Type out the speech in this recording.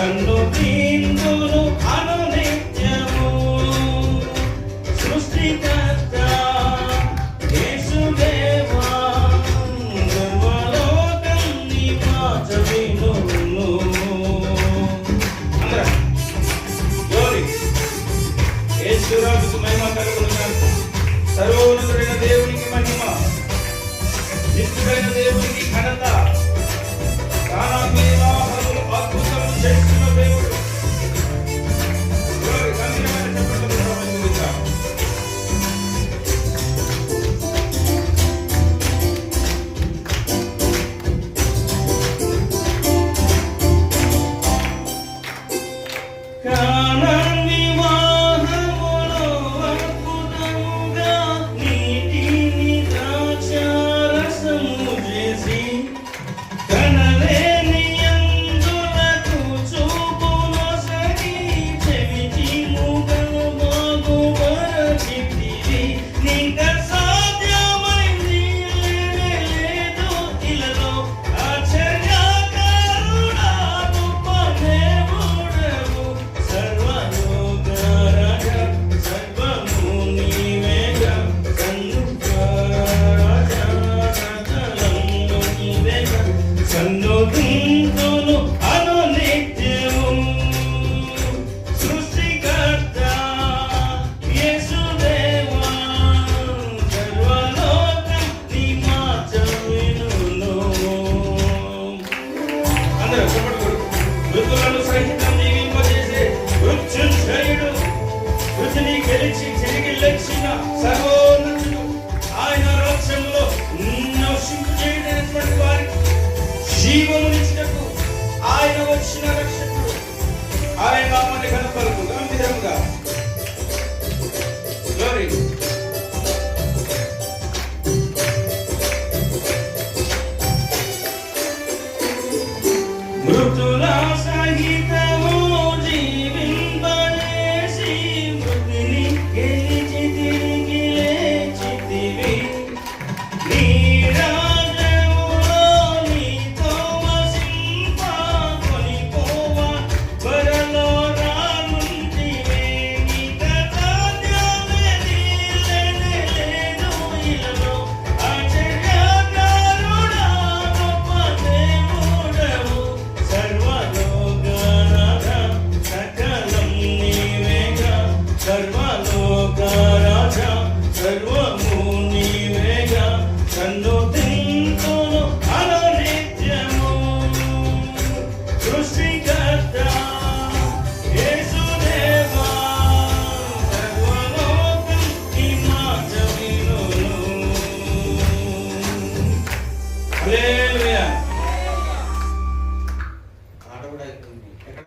సన్నుతింతును అనునిత్యము. సృష్టికర్త యేసుదేవా, సర్వలోకం నీ మాట వినును. అందరం గ్లోరీ. యేసురాజుకు మహిమ కలుగునుగాక. సర్వోన్నతుడైన దేవునికి మహిమ, నిత్యుడైన దేవునికి ఘనత. అద్భుతం చేస్తున్న దేవుడు. గంభీరమైన చెప్పండి ప్రపంచంగా. సన్నుతింతును అనునిత్యము. సృష్టికర్త యేసుదేవా, సర్వలోకం నీ మాట వినును. అందరూ చెప్పండి. మృతులను సహితం జీవింపజేసే మృత్యుంజయుడు, మృతిని గెలిచి తిరిగి లేచిన సర్వోన్నతుడు, ఆయన రాజ్యంలో నివసింపజేయనటువంటి వారికి జీవమునిచ్చుటకు ఆయన వచ్చిన రక్షకుడు. ఆయన నామాన్ని కనపరుగు గంభీరంగా. గ్లోరీ. మృతుల సహిత